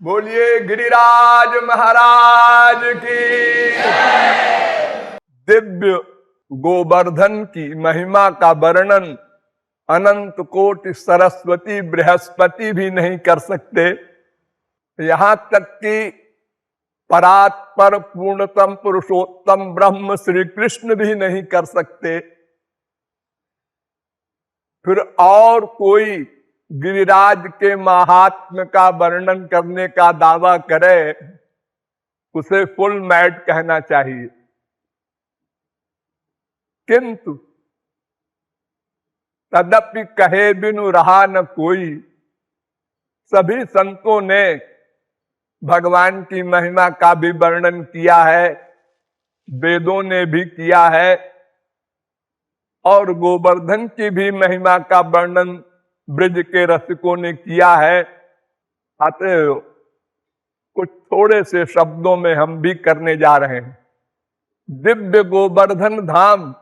बोलिए गिरिराज महाराज की। दिव्य गोवर्धन की महिमा का वर्णन अनंत कोटि सरस्वती बृहस्पति भी नहीं कर सकते। यहां तक कि परात्पर पूर्णतम पुरुषोत्तम ब्रह्म श्री कृष्ण भी नहीं कर सकते। फिर और कोई गिरिराज के महात्म्य का वर्णन करने का दावा करे, उसे फुल मैड कहना चाहिए। किंतु तदपि कहे बिनु रहा न कोई। सभी संतों ने भगवान की महिमा का भी वर्णन किया है, वेदों ने भी किया है, और गोवर्धन की भी महिमा का वर्णन ब्रज के रसिकों ने किया है। अतः कुछ थोड़े से शब्दों में हम भी करने जा रहे हैं। दिव्य गोवर्धन धाम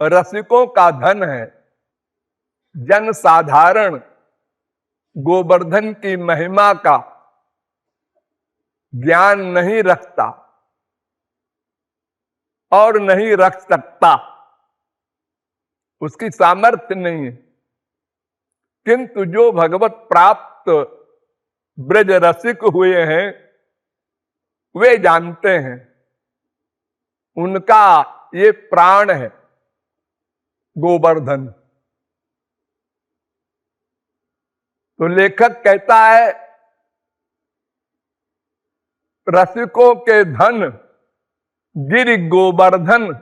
रसिकों का धन है। जन साधारण गोवर्धन की महिमा का ज्ञान नहीं रखता और नहीं रख सकता, उसकी सामर्थ्य नहीं है। किंतु जो भगवत प्राप्त ब्रज रसिक हुए हैं वे जानते हैं, उनका ये प्राण है गोवर्धन। तो लेखक कहता है रसिकों के धन गिरि गोवर्धन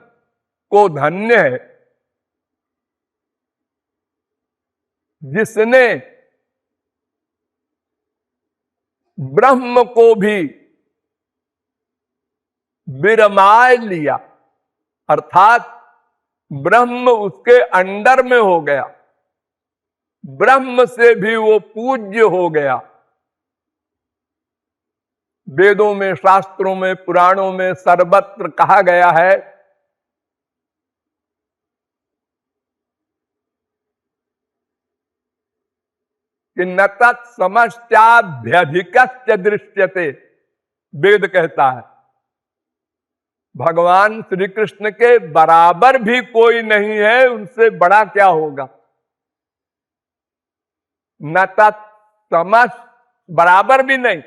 को धन्य है, जिसने ब्रह्म को भी विरमाय लिया, अर्थात ब्रह्म उसके अंडर में हो गया, ब्रह्म से भी वो पूज्य हो गया। वेदों में, शास्त्रों में, पुराणों में सर्वत्र कहा गया है कि न तत्समश्चाभ्यधिकश्च दृश्यते। वेद कहता है भगवान श्री कृष्ण के बराबर भी कोई नहीं है, उनसे बड़ा क्या होगा। न तत्समश्च बराबर भी नहीं,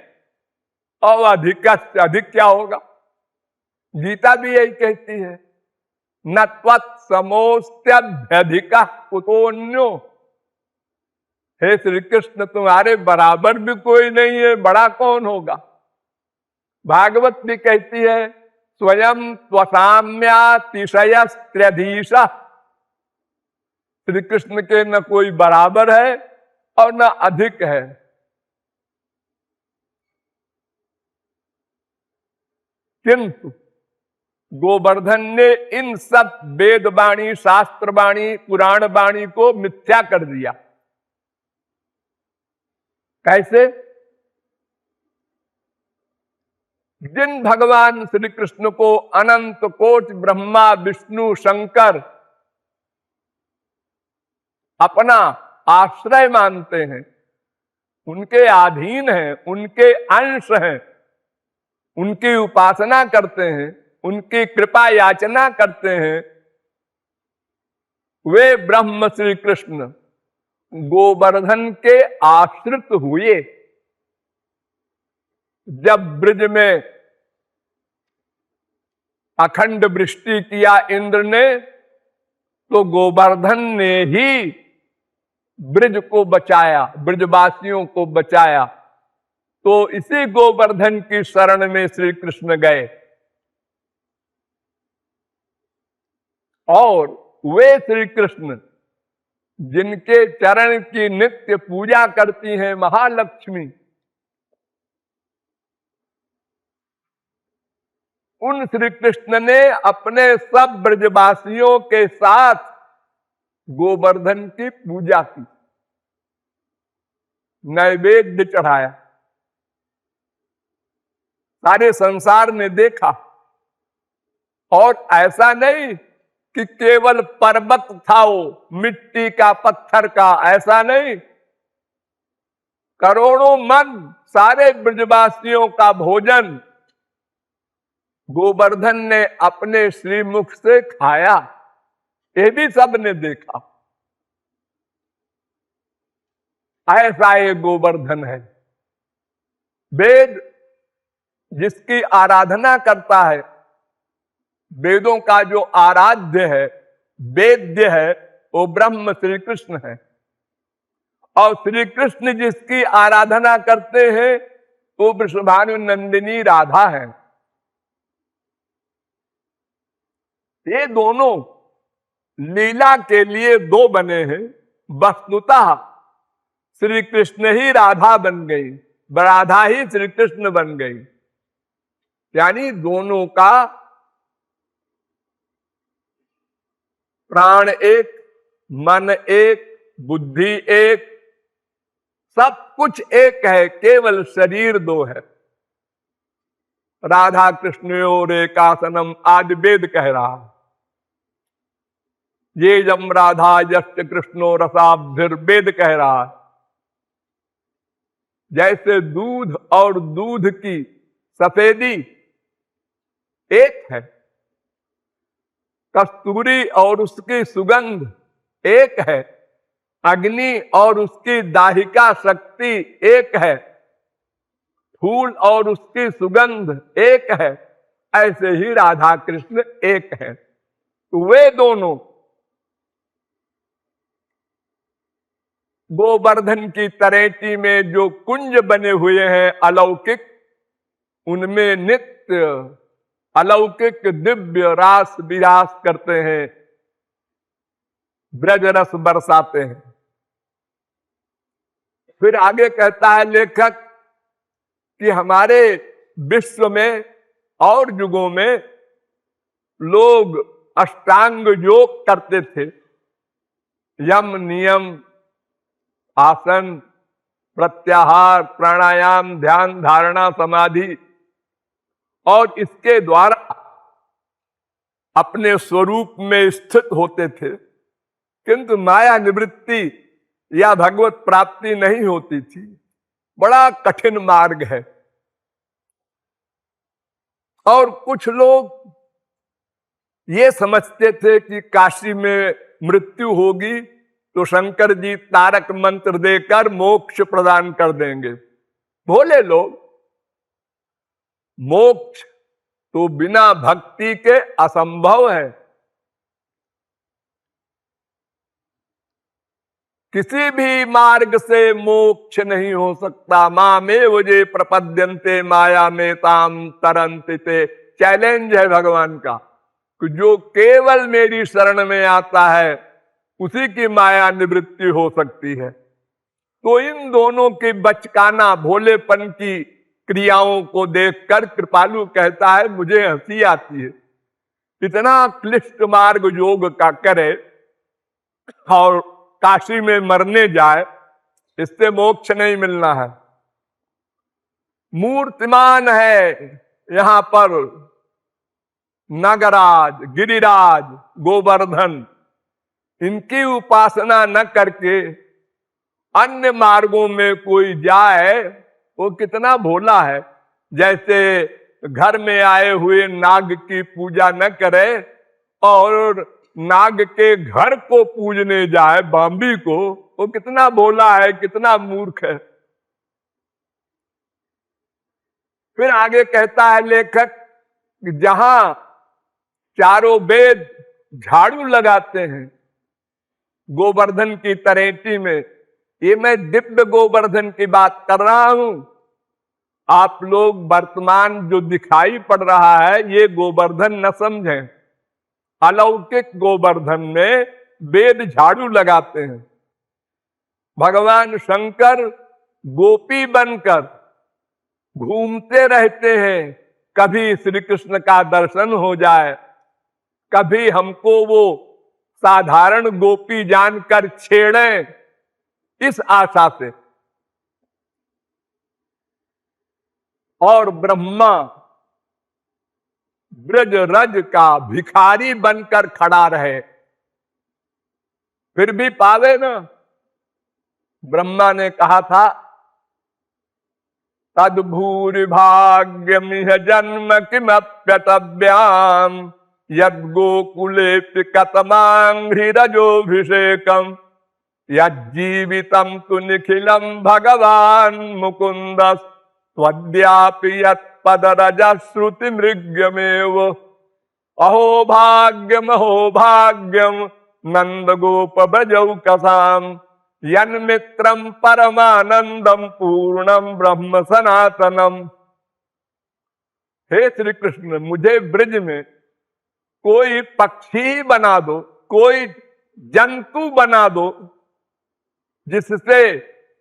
और अधिकश्च अधिक क्या होगा। गीता भी यही कहती है न त्वत्समोस्त्यभ्यधिकः कुतोऽन्यो। हे श्री कृष्ण, तुम्हारे बराबर भी कोई नहीं है, बड़ा कौन होगा। भागवत भी कहती है स्वयं त्वसाम्यातिशयस्त्र्यधीश। श्री कृष्ण के न कोई बराबर है और न अधिक है। किंतु गोवर्धन ने इन सब वेद वाणी, शास्त्र वाणी, पुराण वाणी को मिथ्या कर दिया। कैसे? जिन भगवान श्री कृष्ण को अनंत कोटि ब्रह्मा विष्णु शंकर अपना आश्रय मानते हैं, उनके अधीन हैं, उनके अंश हैं, उनकी उपासना करते हैं, उनकी कृपा याचना करते हैं, वे ब्रह्म श्री कृष्ण गोवर्धन के आश्रित हुए। जब ब्रज में अखंड वृष्टि किया इंद्र ने, तो गोवर्धन ने ही ब्रज को बचाया, ब्रजवासियों को बचाया। तो इसी गोवर्धन की शरण में श्री कृष्ण गए और वे श्री कृष्ण जिनके चरण की नित्य पूजा करती हैं महालक्ष्मी, उन श्री कृष्ण ने अपने सब ब्रजवासियों के साथ गोवर्धन की पूजा की, नैवेद्य चढ़ाया। सारे संसार ने देखा। और ऐसा नहीं कि केवल पर्वत था वो मिट्टी का, पत्थर का, ऐसा नहीं। करोड़ों मन सारे ब्रजवासियों का भोजन गोवर्धन ने अपने श्रीमुख से खाया, ये भी सबने देखा। ऐसा ये गोवर्धन है। वेद जिसकी आराधना करता है, वेदों का जो आराध्य है, वेद्य है, वो ब्रह्म श्री कृष्ण है। और श्री कृष्ण जिसकी आराधना करते हैं वो वृषभानु नंदिनी राधा है। ये दोनों लीला के लिए दो बने हैं। वस्तुतः श्री कृष्ण ही राधा बन गई, राधा ही श्री कृष्ण बन गई। यानी दोनों का प्राण एक, मन एक, बुद्धि एक, सब कुछ एक है, केवल शरीर दो है। राधा कृष्णयोर एकासनम आदि वेद कह रहा है। ये जम राधा यश्च कृष्णो रसाभिर्वेद कह रहा है। जैसे दूध और दूध की सफेदी एक है, कस्तूरी और उसकी सुगंध एक है, अग्नि और उसकी दाहिका शक्ति एक है, फूल और उसकी सुगंध एक है, ऐसे ही राधा कृष्ण एक है। तो वे दोनों गोवर्धन की तरेटी में जो कुंज बने हुए हैं अलौकिक, उनमें नित्य अलौकिक दिव्य रास विरास करते हैं, ब्रज रस बरसाते हैं। फिर आगे कहता है लेखक कि हमारे विश्व में और युगों में लोग अष्टांग योग करते थे। यम, नियम, आसन, प्रत्याहार, प्राणायाम, ध्यान, धारणा, समाधि, और इसके द्वारा अपने स्वरूप में स्थित होते थे, किंतु माया निवृत्ति या भगवत प्राप्ति नहीं होती थी। बड़ा कठिन मार्ग है। और कुछ लोग ये समझते थे कि काशी में मृत्यु होगी तो शंकर जी तारक मंत्र देकर मोक्ष प्रदान कर देंगे। भोले लोग। मोक्ष तो बिना भक्ति के असंभव है। किसी भी मार्ग से मोक्ष नहीं हो सकता। मामेव जे प्रपद्यन्ते माया में ताम तरन्ति ते। चैलेंज है भगवान का कि जो केवल मेरी शरण में आता है उसी की माया निवृत्ति हो सकती है। तो इन दोनों के बचकाना भोलेपन की क्रियाओं को देखकर कृपालु कहता है मुझे हंसी आती है। इतना क्लिष्ट मार्ग योग का करे और काशी में मरने जाए, इससे मोक्ष नहीं मिलना है। मूर्तिमान है यहां पर नागराज, गिरिराज, गोवर्धन। इनकी उपासना न करके अन्य मार्गों में कोई जाए वो कितना भोला है। जैसे घर में आए हुए नाग की पूजा न करे और नाग के घर को पूजने जाए, बांबी को, वो कितना भोला है, कितना मूर्ख है। फिर आगे कहता है लेखक कि जहां चारों वेद झाड़ू लगाते हैं गोवर्धन की तरेटी में, ये मैं दिव्य गोवर्धन की बात कर रहा हूं। आप लोग वर्तमान जो दिखाई पड़ रहा है ये गोवर्धन न समझें। अलौकिक गोवर्धन में वेद झाड़ू लगाते हैं। भगवान शंकर गोपी बनकर घूमते रहते हैं। कभी श्री कृष्ण का दर्शन हो जाए, कभी हमको वो साधारण गोपी जानकर छेड़ें, इस आशा से। और ब्रह्मा ब्रज रज का भिखारी बनकर खड़ा रहे, फिर भी पावे ना। ब्रह्मा ने कहा था तद्भूरि भाग्यमिह जन्म किमप्यतव्याम यद्गोकुलेऽपि कतमाङ्घ्रिरजोऽभिषेकम् यज्जीवितं तु निखिलं भगवान् मुकुन्द त्वद्यापि यत्पदरजश्रुतिमृग्यमेव अहो भाग्यम नंद गोप ब्रजौकसाम् यन्मित्रं परमानंदम पूर्णम ब्रह्म सनातनम। हे श्री कृष्ण, मुझे ब्रज में कोई पक्षी बना दो, कोई जंतु बना दो, जिससे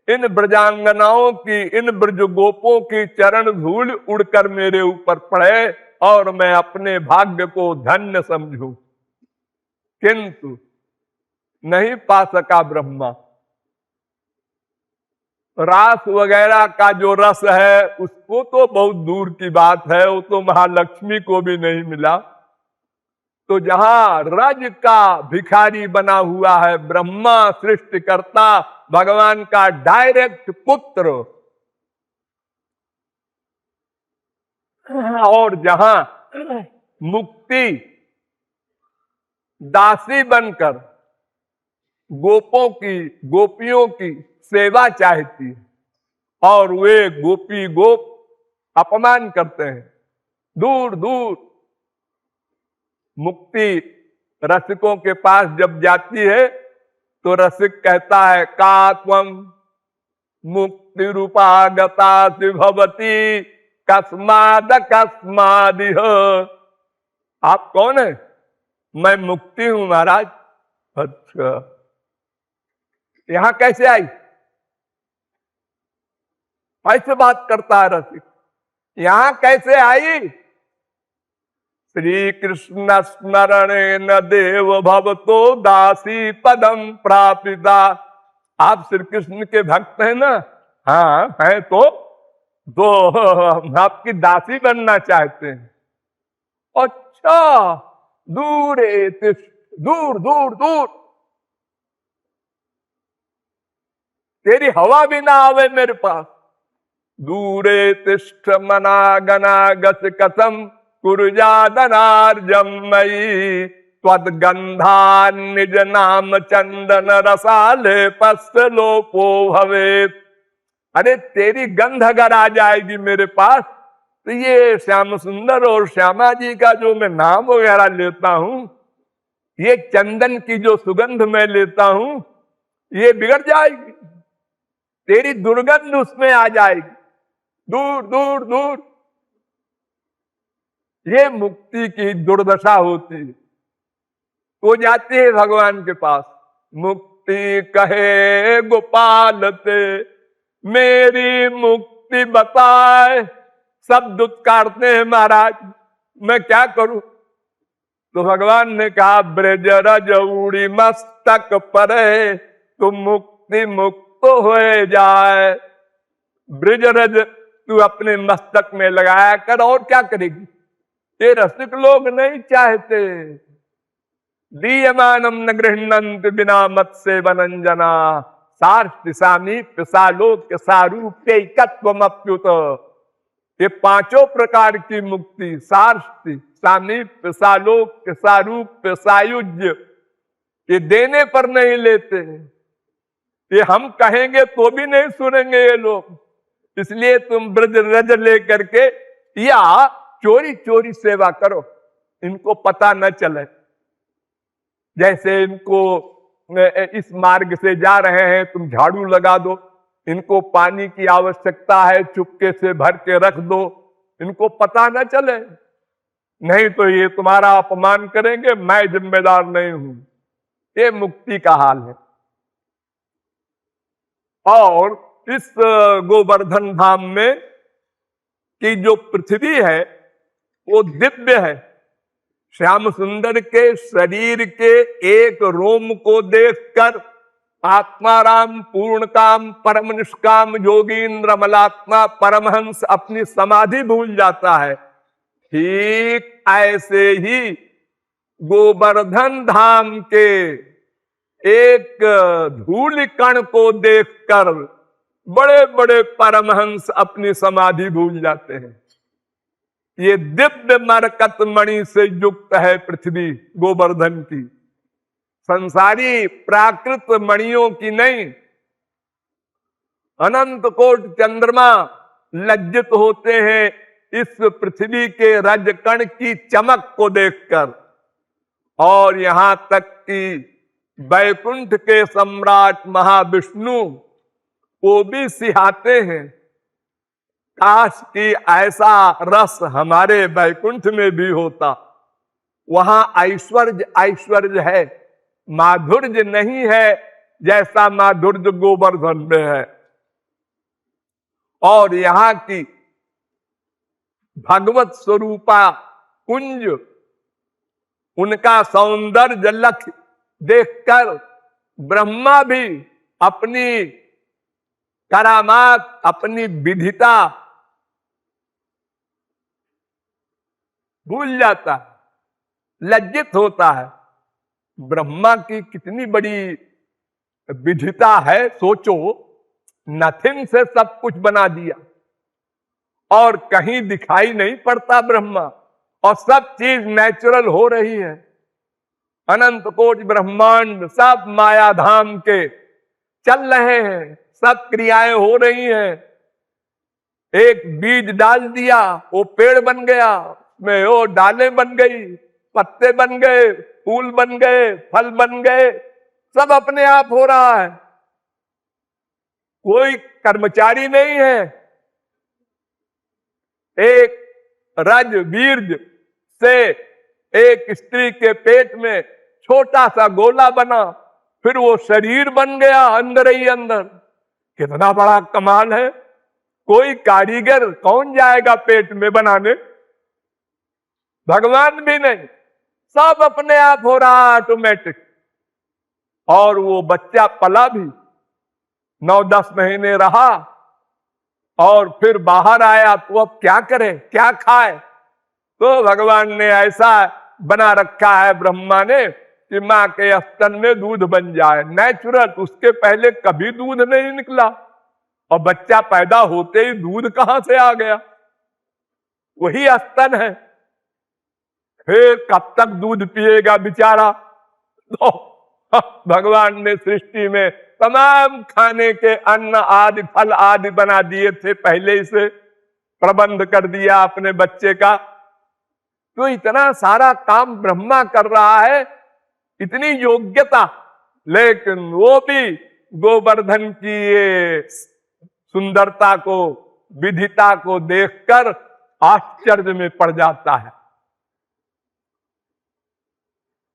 इन ब्रजांगनाओं की, इन ब्रज गोपों की चरण धूल उड़कर मेरे ऊपर पड़े और मैं अपने भाग्य को धन्य समझूं। किंतु नहीं पा सका ब्रह्मा। रास वगैरह का जो रस है उसको तो बहुत दूर की बात है, वो तो महालक्ष्मी को भी नहीं मिला। तो जहां रज का भिखारी बना हुआ है ब्रह्मा, सृष्टिकर्ता भगवान का डायरेक्ट पुत्र, और जहां मुक्ति दासी बनकर गोपों की, गोपियों की सेवा चाहती है और वे गोपी गोप अपमान करते हैं, दूर दूर। मुक्ति रसिकों के पास जब जाती है तो रसिक कहता है का त्वं मुक्ति रूपागता भवती कस्माद कस्मादिह। आप कौन है? मैं मुक्ति हूं महाराज। अच्छा, यहां कैसे आई? ऐसे बात करता है रसिक, यहां कैसे आई? श्री कृष्ण स्मरणे न देव भवतो दासी पदम प्रापिता। आप श्री कृष्ण के भक्त हैं ना? हाँ है। तो हम आपकी दासी बनना चाहते हैं। अच्छा, दूर दूर दूर दूर, तेरी हवा भी ना आवे मेरे पास। दूरे तिष्ठ मना गना गत कथम कुरुजादनार्जम मयि त्वद्गंधा निज नाम चंदन रसाले पस्त लोपो भवेत। अरे तेरी गंध अगर आ जाएगी मेरे पास तो ये श्याम सुंदर और श्यामा जी का जो मैं नाम वगैरह लेता हूं, ये चंदन की जो सुगंध मैं लेता हूं, ये बिगड़ जाएगी। तेरी दुर्गंध उसमें आ जाएगी। दूर दूर दूर। ये मुक्ति की दुर्दशा होती है। वो जाती है भगवान के पास। मुक्ति कहे गोपाल ते मेरी मुक्ति बताए। सब दुत्कारते हैं महाराज, मैं क्या करूं? तो भगवान ने कहा ब्रज रज उड़ी मस्तक परे तुम मुक्ति मुक्त हो जाए। ब्रज रज तू अपने मस्तक में लगाया कर, और क्या करेगी? ये रसिक लोग नहीं चाहते। दीयमानम न गृह्णन्त बिना मत से वनंजना सार्थ सामी पिसालोक सारूप्यैकत्वमप्युत। ये पांचों प्रकार की मुक्ति, सार्थ सामीप्य सालोक सारूप्य सायुज्य, ये देने पर नहीं लेते। ये हम कहेंगे तो भी नहीं सुनेंगे ये लोग। इसलिए तुम ब्रज रज लेकर के या चोरी चोरी सेवा करो, इनको पता न चले। जैसे इनको इस मार्ग से जा रहे हैं, तुम झाड़ू लगा दो, इनको पानी की आवश्यकता है, चुपके से भर के रख दो, इनको पता न चले, नहीं तो ये तुम्हारा अपमान करेंगे, मैं जिम्मेदार नहीं हूं। ये मुक्ति का हाल है। और इस गोवर्धन धाम में की जो पृथ्वी है वो दिव्य है। श्याम सुंदर के शरीर के एक रोम को देखकर आत्माराम पूर्ण काम परम निष्काम योगींद्र मलात्मा परमहंस अपनी समाधि भूल जाता है। ठीक ऐसे ही गोवर्धन धाम के एक धूल कण को देखकर बड़े बड़े परमहंस अपनी समाधि भूल जाते हैं। ये दिव्य मरकत मणि से युक्त है पृथ्वी गोवर्धन की, संसारी प्राकृत मणियों की नहीं। अनंत कोट चंद्रमा लज्जित होते हैं इस पृथ्वी के रजकण की चमक को देखकर, और यहां तक कि वैकुंठ के सम्राट महाविष्णु वो भी सिहाते हैं। काश कि ऐसा रस हमारे वैकुंठ में भी होता। वहां ऐश्वर्य ऐश्वर्य है, माधुर्य नहीं है जैसा माधुर्य गोवर्धन में है। और यहां की भगवत स्वरूपा कुंज, उनका सौंदर्य लक्ष्य देखकर ब्रह्मा भी अपनी करामात, अपनी विधिता भूल जाता है, लज्जित होता है। ब्रह्मा की कितनी बड़ी विधिता है, सोचो, नथिंग से सब कुछ बना दिया और कहीं दिखाई नहीं पड़ता ब्रह्मा, और सब चीज नेचुरल हो रही है। अनंत कोटि ब्रह्मांड सब मायाधाम के चल रहे हैं, सब क्रियाएं हो रही हैं। एक बीज डाल दिया, वो पेड़ बन गया, में वो डालें बन गई, पत्ते बन गए, फूल बन गए, फल बन गए, सब अपने आप हो रहा है। कोई कर्मचारी नहीं है। एक रज बीर्ज से एक स्त्री के पेट में छोटा सा गोला बना, फिर वो शरीर बन गया अंदर ही अंदर। कितना बड़ा कमाल है। कोई कारीगर कौन जाएगा पेट में बनाने, भगवान भी नहीं, सब अपने आप हो रहा ऑटोमेटिक। और वो बच्चा पला भी, 9-10 महीने रहा और फिर बाहर आया, तो अब क्या करे, क्या खाए। तो भगवान ने ऐसा बना रखा है ब्रह्मा ने कि मां के स्तन में दूध बन जाए, नेचुरल। उसके पहले कभी दूध नहीं निकला, और बच्चा पैदा होते ही दूध कहां से आ गया, वही स्तन है। फिर कब तक दूध पिएगा बेचारा। तो भगवान ने सृष्टि में तमाम खाने के अन्न आदि फल आदि बना दिए थे, पहले से प्रबंध कर दिया अपने बच्चे का। तो इतना सारा काम ब्रह्मा कर रहा है, इतनी योग्यता, लेकिन वो भी गोवर्धन की ये सुंदरता को, विधिता को देखकर आश्चर्य में पड़ जाता है।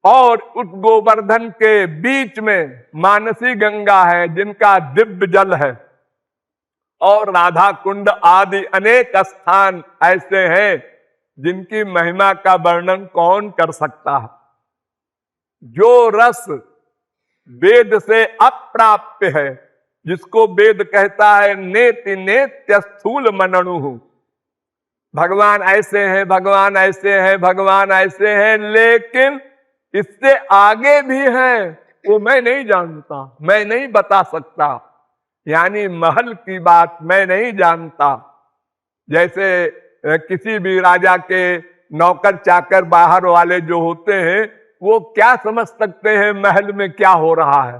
और उस गोवर्धन के बीच में मानसी गंगा है, जिनका दिव्य जल है, और राधा कुंड आदि अनेक स्थान ऐसे हैं जिनकी महिमा का वर्णन कौन कर सकता है। जो रस वेद से अप्राप्य है, जिसको वेद कहता है नेति नेत्य स्थूल मनणु, भगवान ऐसे हैं, भगवान ऐसे हैं, भगवान ऐसे हैं, लेकिन इससे आगे भी हैं, वो मैं नहीं जानता, मैं नहीं बता सकता। यानी महल की बात मैं नहीं जानता। जैसे किसी भी राजा के नौकर चाकर बाहर वाले जो होते हैं, वो क्या समझ सकते हैं महल में क्या हो रहा है।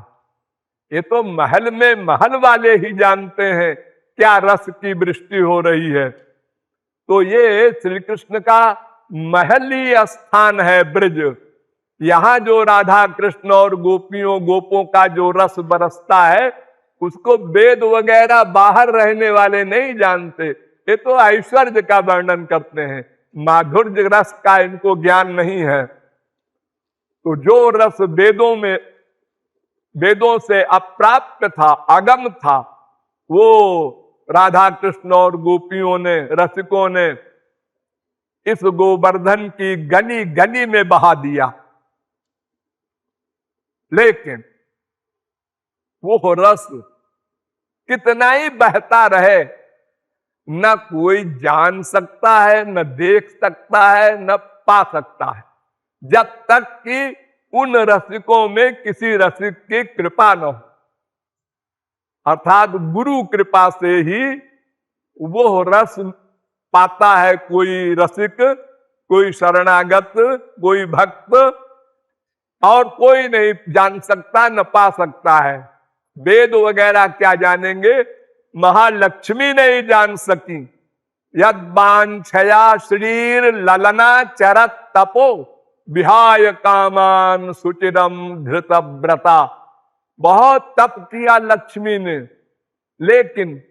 ये तो महल में महल वाले ही जानते हैं क्या रस की वृष्टि हो रही है। तो ये श्री कृष्ण का महली स्थान है ब्रज। यहां जो राधा कृष्ण और गोपियों गोपों का जो रस बरसता है, उसको वेद वगैरह बाहर रहने वाले नहीं जानते। ये तो ऐश्वर्य का वर्णन करते हैं, माधुर्य रस का इनको ज्ञान नहीं है। तो जो रस वेदों में, वेदों से अप्राप्त था, अगम था, वो राधा कृष्ण और गोपियों ने, रसिकों ने इस गोवर्धन की गली गली में बहा दिया। लेकिन वो रस कितना ही बहता रहे, न कोई जान सकता है, न देख सकता है, न पा सकता है, जब तक कि उन रसिकों में किसी रसिक की कृपा न हो। अर्थात गुरु कृपा से ही वो रस पाता है कोई रसिक, कोई शरणागत, कोई भक्त, और कोई नहीं जान सकता न पा सकता है। वेद वगैरह क्या जानेंगे, महालक्ष्मी नहीं जान सकी। यद वांछया शरीर ललना चरत तपो विहाय कामान सुचिरम धृत व्रता। बहुत तप किया लक्ष्मी ने, लेकिन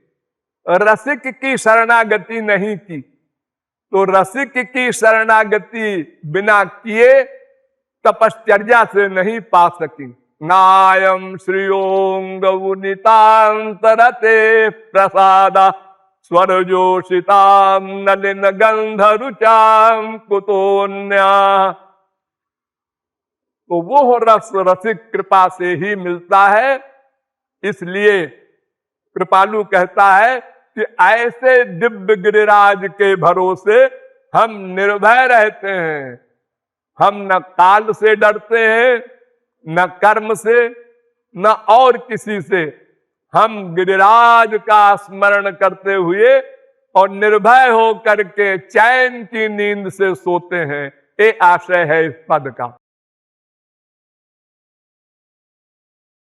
रसिक की शरणागति नहीं की। तो रसिक की शरणागति बिना किए तपश्चर्या से नहीं पा सकी। नायम श्रियोंग नितांतरते प्रसादा स्वरजोषिताम नलिन गंध रुचाम कुतोन्या। तो वो रस रसिक कृपा से ही मिलता है। इसलिए कृपालु कहता है कि ऐसे दिव्य गिरिराज के भरोसे हम निर्भय रहते हैं। हम न काल से डरते हैं, न कर्म से, न और किसी से। हम गिरिराज का स्मरण करते हुए और निर्भय हो करके चैन की नींद से सोते हैं। ये आशय है इस पद का।